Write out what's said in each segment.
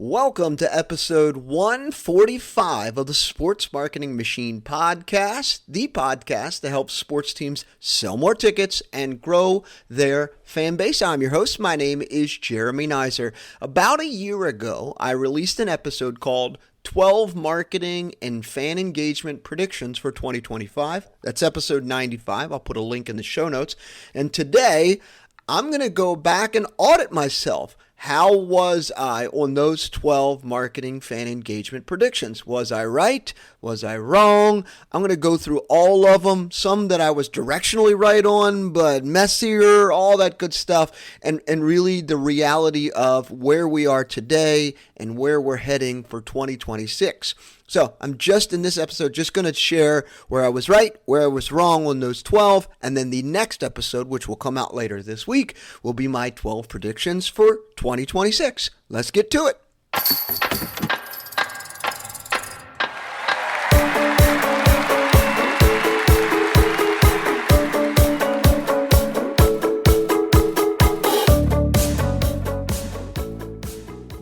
Welcome to episode 145 of the Sports Marketing Machine podcast, the podcast that helps sports teams sell more tickets and grow their fan base. I'm your host. My name is Jeremy Nizer. About a year ago, I released an episode called 12 Marketing and Fan Engagement Predictions for 2025. That's episode 95. I'll put a link in the show notes. And today, I'm going to go back and audit myself. How was I on those 12 marketing fan engagement predictions? Was I right? Was I wrong? I'm going to go through all of them, some that I was directionally right on, but messier, all that good stuff, and really the reality of where we are today and where we're heading for 2026. So I'm just in this episode just going to share where I was right, where I was wrong on those 12, and then the next episode, which will come out later this week, will be my 12 predictions for 2026. Let's get to it.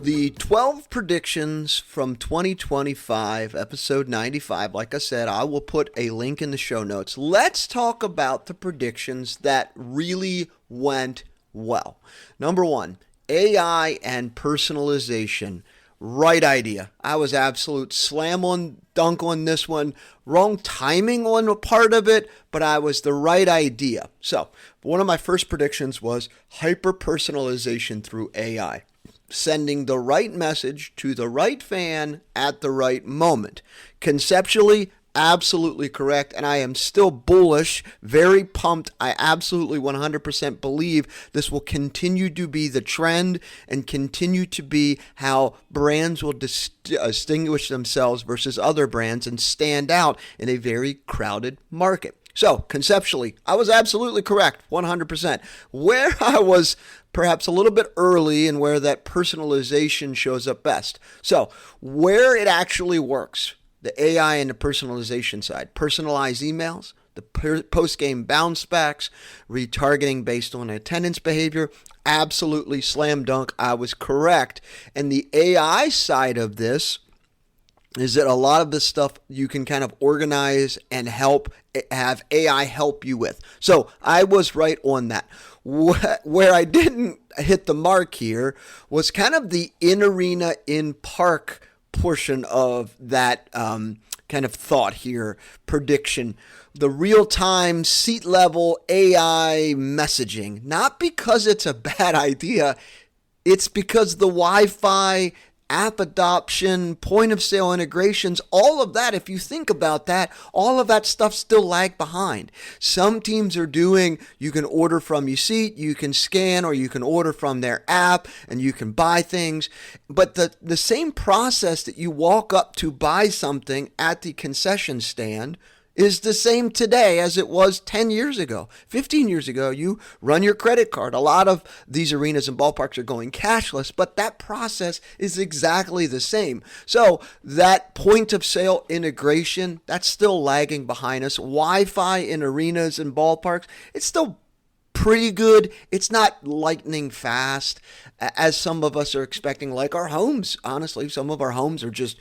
The 12 predictions from 2025, episode 95, like I said, I will put a link in the show notes. Let's talk about the predictions that really went well. Number one, AI and personalization. Right idea. I was absolute slam on dunk on this one. Wrong timing on a part of it, but I was the right idea. So one of my first predictions was hyper-personalization through AI. Sending the right message to the right fan at the right moment. Conceptually, absolutely correct, and I am still bullish, very pumped. I absolutely 100% believe this will continue to be the trend and continue to be how brands will distinguish themselves versus other brands and stand out in a very crowded market. So, conceptually, I was absolutely correct, 100%. Where I was perhaps a little bit early and where that personalization shows up best. So, where it actually works, the AI and the personalization side, personalized emails, the post-game bounce backs, retargeting based on attendance behavior, absolutely slam dunk, I was correct. And the AI side of this is that a lot of this stuff you can kind of organize and have AI help you with. So I was right on that. Where I didn't hit the mark here was kind of the in-arena, in-park portion of that kind of thought here, prediction. The real-time, seat-level AI messaging. Not because it's a bad idea, it's because the Wi-Fi app adoption, point of sale integrations, all of that, if you think about that, all of that stuff still lag behind. Some teams are doing, you can order from your seat, you can scan, or you can order from their app and you can buy things. But the same process that you walk up to buy something at the concession stand is the same today as it was 10 years ago. 15 years ago, you run your credit card. A lot of these arenas and ballparks are going cashless, but that process is exactly the same. So that point of sale integration, that's still lagging behind us. Wi-Fi in arenas and ballparks, it's still pretty good. It's not lightning fast as some of us are expecting, like our homes. Honestly, some of our homes are just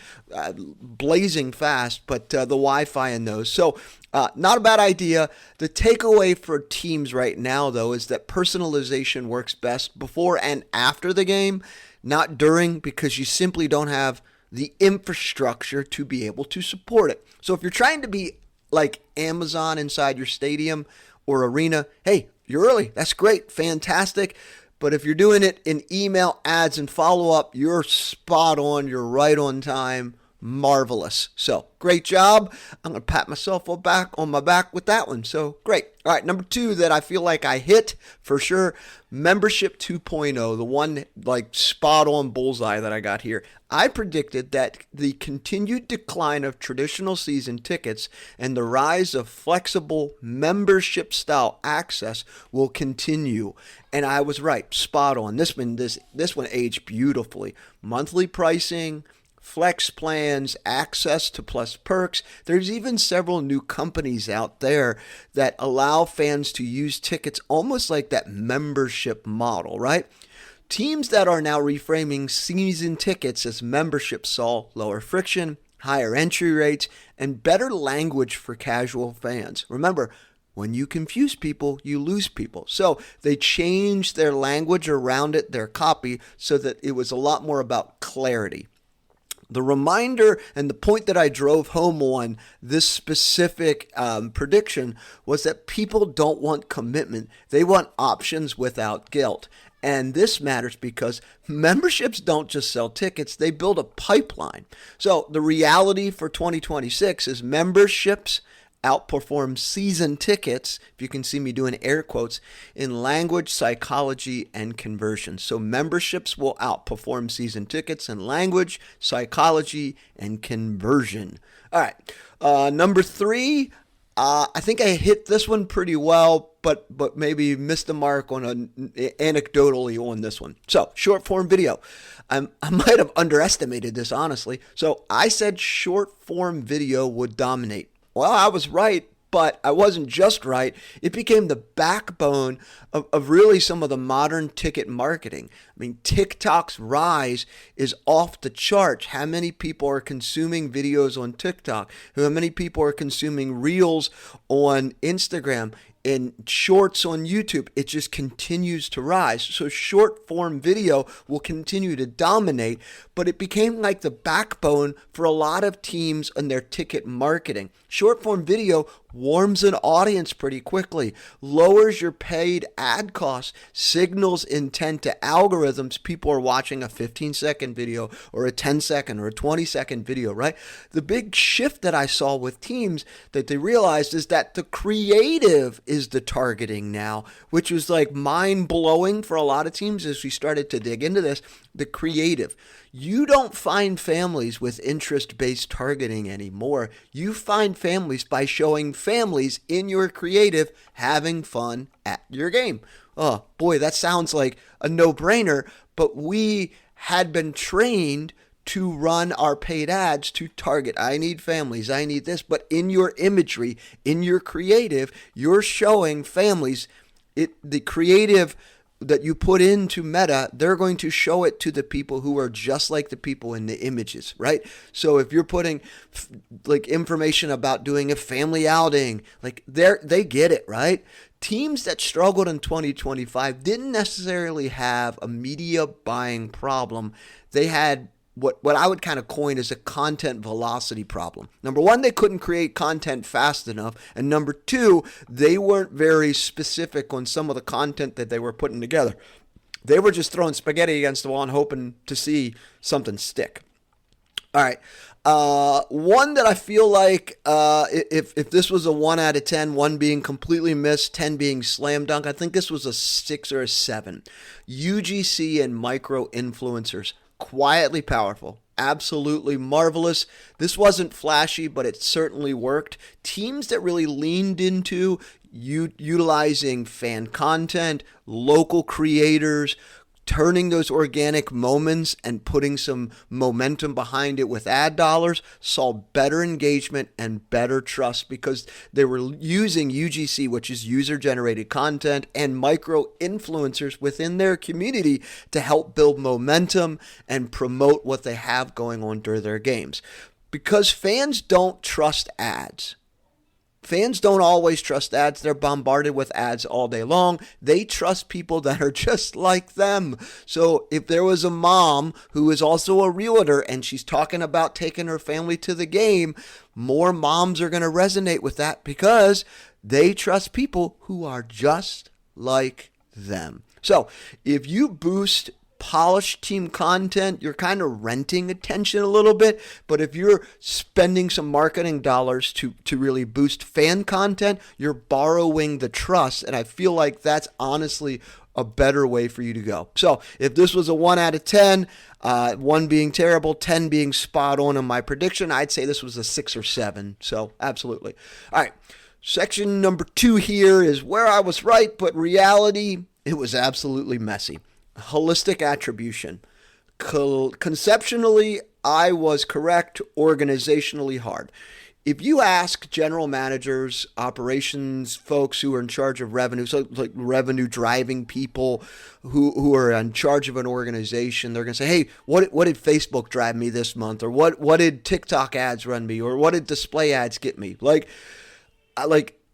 blazing fast, but the Wi-Fi in those. So not a bad idea. The takeaway for teams right now, though, is that personalization works best before and after the game, not during, because you simply don't have the infrastructure to be able to support it. So if you're trying to be like Amazon inside your stadium or arena, hey, you're early. That's great. Fantastic. But if you're doing it in email, ads, and follow-up, you're spot on. You're right on time. Marvelous. So, great job. I'm going to pat myself on my back with that one. So, great. All right, number two that I feel like I hit for sure, Membership 2.0, the one like spot on bullseye that I got here. I predicted that the continued decline of traditional season tickets and the rise of flexible membership style access will continue. And I was right, spot on. This one aged beautifully. Monthly pricing, flex plans, access to plus perks. There's even several new companies out there that allow fans to use tickets almost like that membership model, right? Teams that are now reframing season tickets as memberships saw lower friction, higher entry rates, and better language for casual fans. Remember, when you confuse people, you lose people. So they changed their language around it, their copy, so that it was a lot more about clarity. The reminder and the point that I drove home on this specific prediction was that people don't want commitment. They want options without guilt. And this matters because memberships don't just sell tickets, they build a pipeline. So the reality for 2026 is memberships outperform season tickets, if you can see me doing air quotes, in language, psychology, and conversion. So memberships will outperform season tickets in language, psychology, and conversion. All right, number 3, I think I hit this one pretty well, but maybe missed the mark on anecdotally on this one. So short form video. I might have underestimated this, honestly. So I said short form video would dominate. Well, I was right, but I wasn't just right. It became the backbone of really some of the modern ticket marketing. I mean, TikTok's rise is off the charts. How many people are consuming videos on TikTok? How many people are consuming reels on Instagram? And shorts on YouTube, it just continues to rise. So short form video will continue to dominate, but it became like the backbone for a lot of teams and their ticket marketing. Short form video warms an audience pretty quickly, lowers your paid ad costs, signals intent to algorithms. People are watching a 15-second video or a 10-second or a 20-second video, right? The big shift that I saw with teams that they realized is that the creative is the targeting now, which was like mind-blowing for a lot of teams as we started to dig into this. The creative. You don't find families with interest-based targeting anymore. You find families by showing families in your creative having fun at your game. Oh boy, that sounds like a no-brainer, but we had been trained to run our paid ads to target. I need families, I need this, but in your imagery, in your creative, you're showing families. The creative that you put into Meta, they're going to show it to the people who are just like the people in the images, right? So if you're putting like information about doing a family outing, like they get it, right? Teams that struggled in 2025 didn't necessarily have a media buying problem. They had what I would kind of coin as a content velocity problem. Number one, they couldn't create content fast enough. And number two, they weren't very specific on some of the content that they were putting together. They were just throwing spaghetti against the wall and hoping to see something stick. All right. One that I feel like if this was a 1 out of 10, 1 being completely missed, 10 being slam dunk, I think this was a 6 or a 7. UGC and micro influencers. Quietly powerful, absolutely marvelous. This wasn't flashy, but it certainly worked. Teams that really leaned into utilizing fan content, local creators, turning those organic moments and putting some momentum behind it with ad dollars saw better engagement and better trust because they were using UGC, which is user-generated content, and micro-influencers within their community to help build momentum and promote what they have going on during their games. Because fans don't trust ads. Fans don't always trust ads. They're bombarded with ads all day long. They trust people that are just like them. So if there was a mom who is also a realtor and she's talking about taking her family to the game, more moms are going to resonate with that because they trust people who are just like them. So if you boost polished team content, you're kind of renting attention a little bit. But if you're spending some marketing dollars to really boost fan content, you're borrowing the trust. And I feel like that's honestly a better way for you to go. So if this was a 1 out of 10, 1 being terrible, 10 being spot on my prediction, I'd say this was a 6 or 7. So absolutely. All right. Section number 2 here is where I was right, but reality, it was absolutely messy. Holistic attribution. Conceptually, I was correct. Organizationally, hard. if you ask general managers, operations folks who are in charge of revenue, so like revenue driving people who are in charge of an organization, they're going to say, hey, what did Facebook drive me this month? Or what did TikTok ads run me? Or what did display ads get me? Like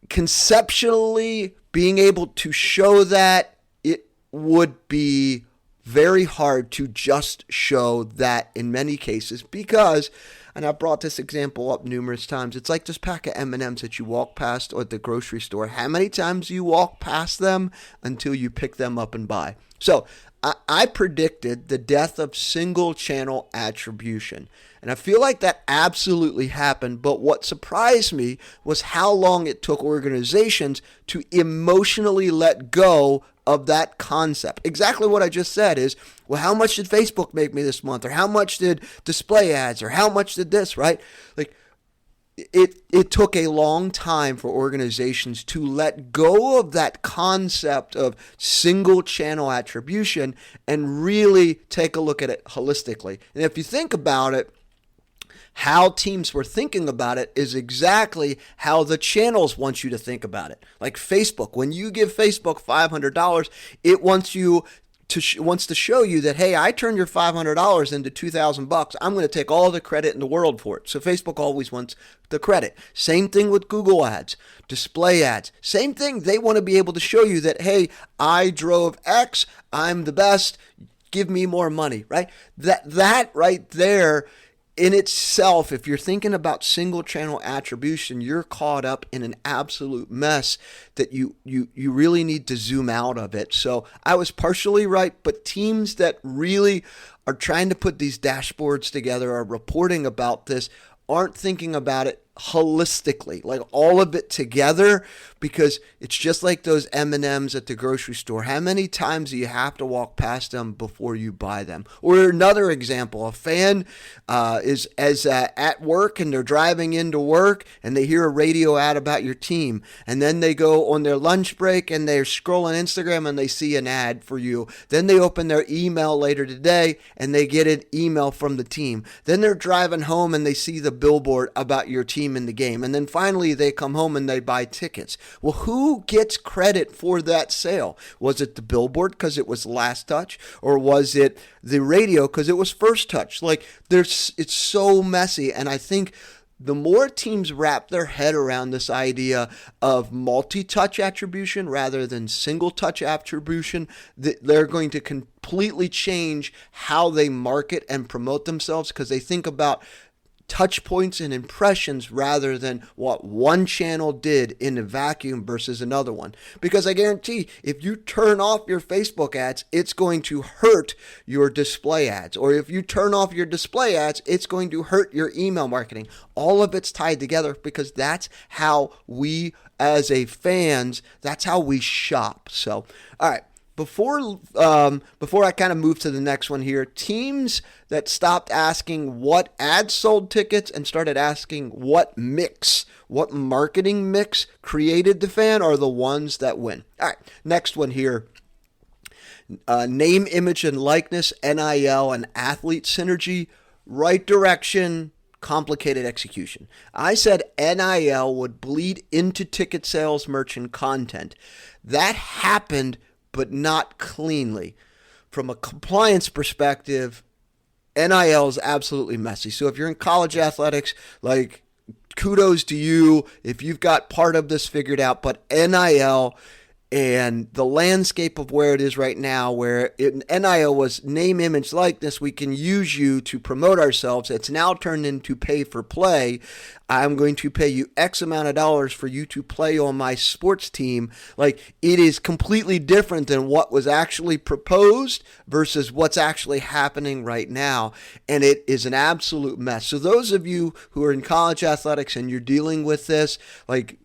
conceptually being able to show that, it would be very hard to just show that in many cases because, and I've brought this example up numerous times, it's like this pack of M&Ms that you walk past at the grocery store. How many times do you walk past them until you pick them up and buy? So I predicted the death of single channel attribution. And I feel like that absolutely happened. But what surprised me was how long it took organizations to emotionally let go of that concept. Exactly what I just said is, well, how much did Facebook make me this month? Or how much did display ads? Or how much did this, right? Like, it took a long time for organizations to let go of that concept of single channel attribution and really take a look at it holistically. And if you think about it, how teams were thinking about it is exactly how the channels want you to think about it. Like Facebook, when you give Facebook $500, it wants to show you that, hey, I turned your $500 into $2,000. I'm going to take all the credit in the world for it. So Facebook always wants the credit. Same thing with Google ads, display ads. Same thing. They want to be able to show you that, hey, I drove X. I'm the best. Give me more money, right? That right there in itself, if you're thinking about single channel attribution, you're caught up in an absolute mess that you really need to zoom out of it. So I was partially right, but teams that really are trying to put these dashboards together, are reporting about this, aren't thinking about it holistically, like all of it together, because it's just like those M&Ms at the grocery store. How many times do you have to walk past them before you buy them? Or another example, a fan is at work and they're driving into work and they hear a radio ad about your team, and then they go on their lunch break and they're scrolling Instagram and they see an ad for you. Then they open their email later today and they get an email from the team. Then they're driving home and they see the billboard about your team in the game. And then finally they come home and they buy tickets. Well, who gets credit for that sale? Was it the billboard because it was last touch? Or was it the radio because it was first touch? Like, it's so messy. And I think the more teams wrap their head around this idea of multi-touch attribution rather than single-touch attribution, they're going to completely change how they market and promote themselves, because they think about touch points and impressions rather than what one channel did in a vacuum versus another one. Because I guarantee if you turn off your Facebook ads, it's going to hurt your display ads. Or if you turn off your display ads, it's going to hurt your email marketing. All of it's tied together because that's how we as fans, that's how we shop. So, all right. Before I kind of move to the next one here, teams that stopped asking what ads sold tickets and started asking what marketing mix created the fan are the ones that win. All right, next one here. Name, image, and likeness, NIL, and athlete synergy, right direction, complicated execution. I said NIL would bleed into ticket sales, merch, and content. That happened, but not cleanly. From a compliance perspective, NIL is absolutely messy. So if you're in college athletics, like, kudos to you if you've got part of this figured out. But NIL and the landscape of where it is right now, where NIL was name, image, likeness, we can use you to promote ourselves. It's now turned into pay for play. I'm going to pay you X amount of dollars for you to play on my sports team. Like, it is completely different than what was actually proposed versus what's actually happening right now. And it is an absolute mess. So those of you who are in college athletics and you're dealing with this, like,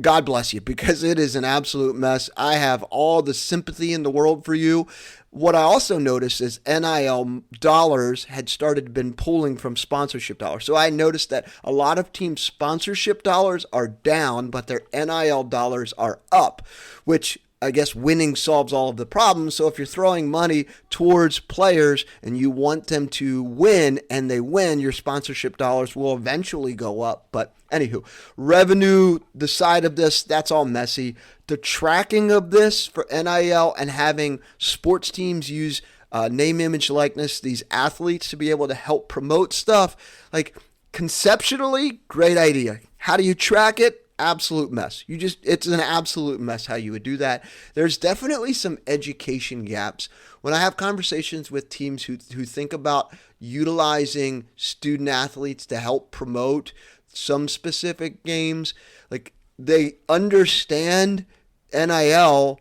God bless you, because it is an absolute mess. I have all the sympathy in the world for you. What I also noticed is NIL dollars had started been pulling from sponsorship dollars. So I noticed that a lot of teams' sponsorship dollars are down, but their NIL dollars are up, which I guess winning solves all of the problems. So if you're throwing money towards players and you want them to win and they win, your sponsorship dollars will eventually go up. But anywho, revenue, the side of this, that's all messy. The tracking of this for NIL and having sports teams use name, image, likeness, these athletes to be able to help promote stuff, like conceptually, great idea. How do you track it? Absolute mess. It's an absolute mess how you would do that. There's definitely some education gaps. When I have conversations with teams who think about utilizing student athletes to help promote some specific games, like they understand NIL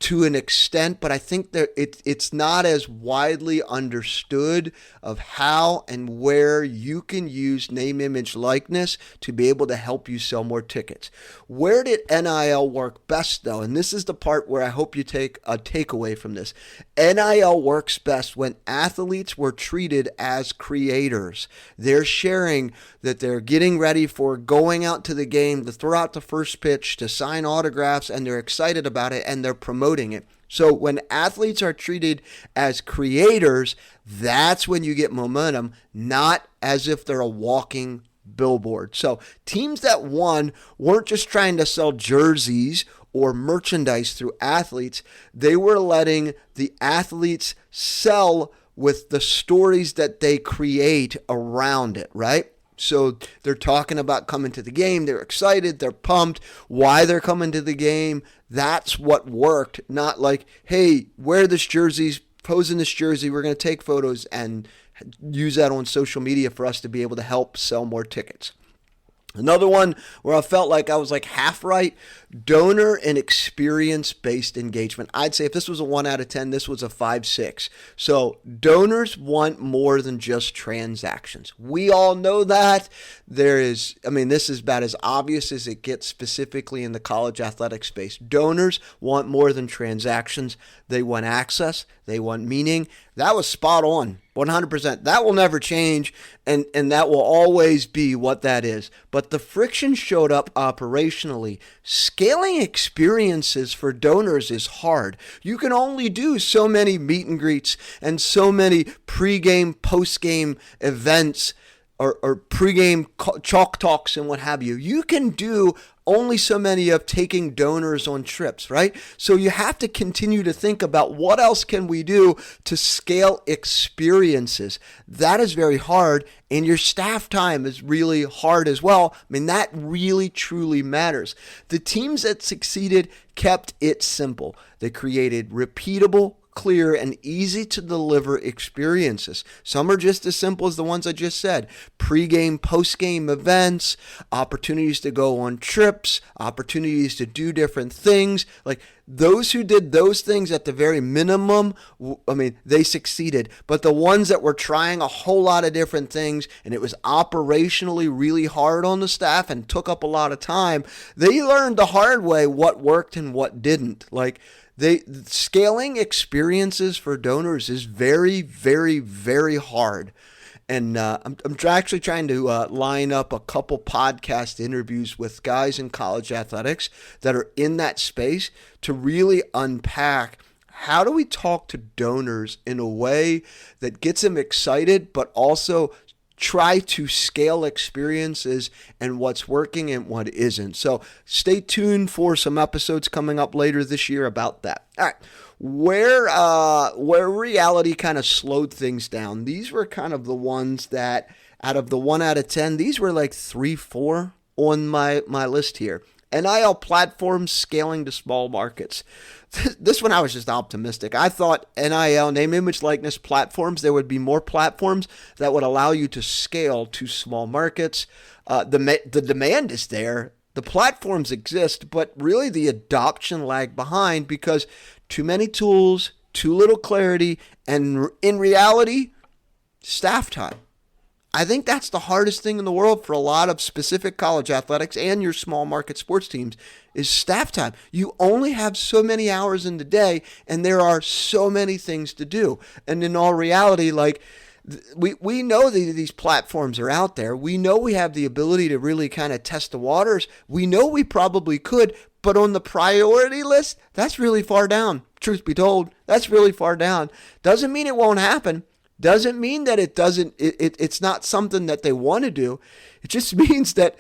to an extent, but I think that it's not as widely understood of how and where you can use name, image, likeness to be able to help you sell more tickets. Where did NIL work best, though? And this is the part where I hope you take a takeaway from this. NIL works best when athletes were treated as creators. They're sharing that they're getting ready for going out to the game, to throw out the first pitch, to sign autographs, and they're excited about it, and they're promoting it. So when athletes are treated as creators, that's when you get momentum, not as if they're a walking billboard. So teams that won weren't just trying to sell jerseys or merchandise through athletes. They were letting the athletes sell with the stories that they create around it, right? So they're talking about coming to the game. They're excited. They're pumped. Why they're coming to the game. That's what worked. Not like, hey, wear this jersey, pose in this jersey. We're going to take photos and use that on social media for us to be able to help sell more tickets. Another one where I felt like I was like half right, donor and experience-based engagement. I'd say if this was a 1 out of 10, this was a 5-6. So donors want more than just transactions. We all know that. This is about as obvious as it gets specifically in the college athletic space. Donors want more than transactions. They want access. They want meaning. That was spot on. 100%. That will never change, and that will always be what that is. But the friction showed up operationally. Scaling experiences for donors is hard. You can only do so many meet and greets and so many pregame, postgame events or pregame chalk talks and what have you. You can do only so many of taking donors on trips, right? So you have to continue to think about what else can we do to scale experiences. That is very hard, and your staff time is really hard as well. I mean, that really truly matters. The teams that succeeded kept it simple. They created repeatable, clear, and easy to deliver experiences. Some are just as simple as the ones I just said. Pre-game, post-game events, opportunities to go on trips, opportunities to do different things. Like those who did those things at the very minimum, they succeeded. But the ones that were trying a whole lot of different things and it was operationally really hard on the staff and took up a lot of time, they learned the hard way what worked and what didn't. Scaling experiences for donors is very, very, very hard. And I'm actually trying to line up a couple podcast interviews with guys in college athletics that are in that space to really unpack how do we talk to donors in a way that gets them excited, but also try to scale experiences and what's working and what isn't. So stay tuned for some episodes coming up later this year about that. All right. Where reality kind of slowed things down. These were kind of the ones that out of the 1 out of 10, these were like 3, 4 on my list here. NIL platforms scaling to small markets. This one I was just optimistic. I thought NIL, name, image, likeness platforms, there would be more platforms that would allow you to scale to small markets. The demand is there. The platforms exist, but really the adoption lagged behind because too many tools, too little clarity, and in reality, staff time. I think that's the hardest thing in the world for a lot of specific college athletics and your small market sports teams is staff time. You only have so many hours in the day and there are so many things to do. And in all reality, we know that these platforms are out there. We know we have the ability to really kind of test the waters. We know we probably could, But on the priority list, that's really far down. Truth be told, that's really far down. Doesn't mean it won't happen. Doesn't mean that it's not something that they want to do. It just means that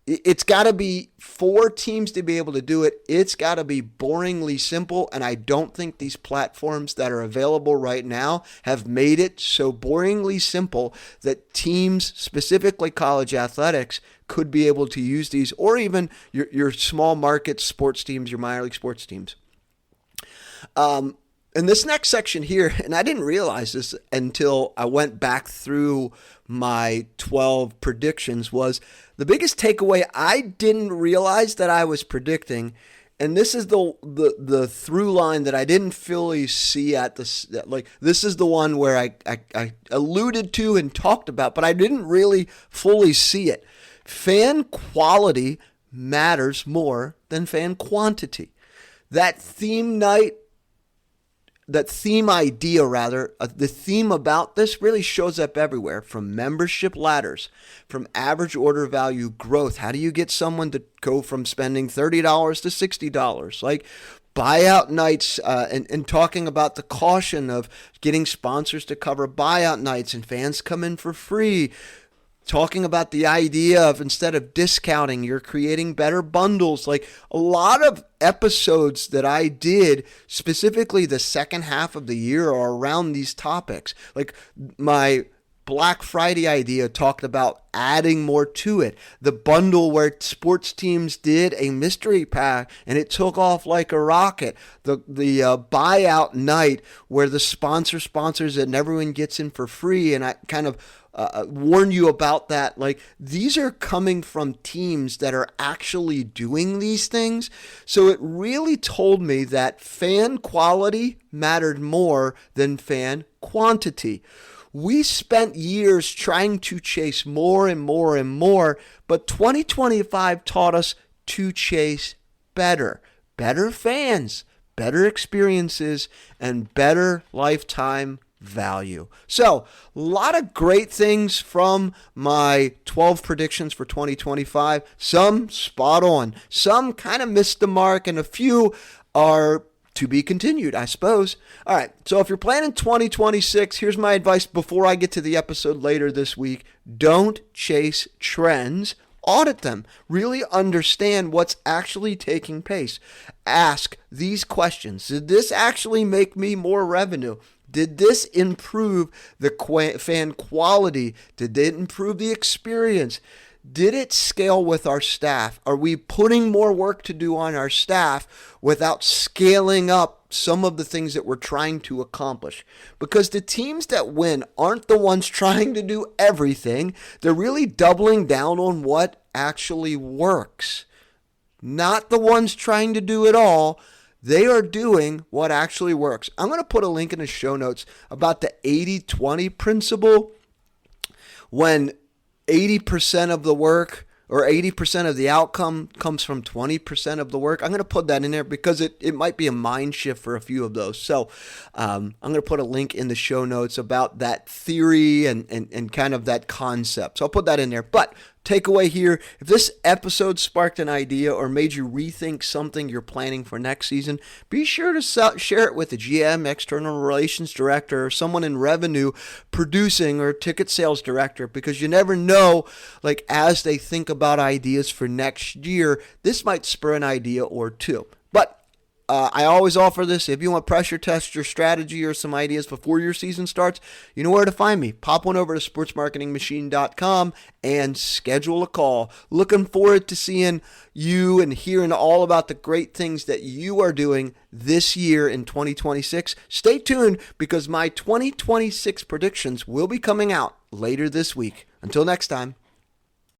it's got to be for teams to be able to do it. It's got to be boringly simple, and I don't think these platforms that are available right now have made it so boringly simple that teams, specifically college athletics, could be able to use these, or even your small market sports teams, your minor league sports teams. In this next section here, and I didn't realize this until I went back through my 12 predictions, was the biggest takeaway I didn't realize that I was predicting, and this is the through line that I didn't fully see at the, like, this is the one where I alluded to and talked about, but I didn't really fully see it. Fan quality matters more than fan quantity. That theme idea, the theme about this really shows up everywhere, from membership ladders, from average order value growth. How do you get someone to go from spending $30 to $60? Like buyout nights, and talking about the caution of getting sponsors to cover buyout nights and fans come in for free. Talking about the idea of, instead of discounting, you're creating better bundles. Like a lot of episodes that I did, specifically the second half of the year, are around these topics. Like my Black Friday idea talked about adding more to it. The bundle where sports teams did a mystery pack and it took off like a rocket. The buyout night where the sponsors and everyone gets in for free, and I kind of warn you about that. Like, these are coming from teams that are actually doing these things. So it really told me that fan quality mattered more than fan quantity. We spent years trying to chase more and more and more, but 2025 taught us to chase better. Better fans, better experiences, and better lifetime value. So, a lot of great things from my 12 predictions for 2025. Some spot on, some kind of missed the mark, and a few are to be continued, I suppose. All right, so if you're planning 2026, here's my advice before I get to the episode later this week. Don't chase trends. Audit them. Really understand what's actually taking place. Ask these questions. Did this actually make me more revenue? Did this improve the fan quality? Did it improve the experience? Did it scale with our staff? Are we putting more work to do on our staff without scaling up some of the things that we're trying to accomplish? Because the teams that win aren't the ones trying to do everything. They're really doubling down on what actually works. Not the ones trying to do it all. They are doing what actually works. I'm going to put a link in the show notes about the 80-20 principle. When 80% of the work or 80% of the outcome comes from 20% of the work. I'm going to put that in there because it might be a mind shift for a few of those. So I'm going to put a link in the show notes about that theory and kind of that concept. So I'll put that in there. But takeaway here, if this episode sparked an idea or made you rethink something you're planning for next season, be sure to share it with the GM, external relations director, or someone in revenue, producing, or ticket sales director, because you never know, like, as they think about ideas for next year, this might spur an idea or two. But I always offer this. If you want to pressure test your strategy or some ideas before your season starts, you know where to find me. Pop on over to sportsmarketingmachine.com and schedule a call. Looking forward to seeing you and hearing all about the great things that you are doing this year in 2026. Stay tuned because my 2026 predictions will be coming out later this week. Until next time.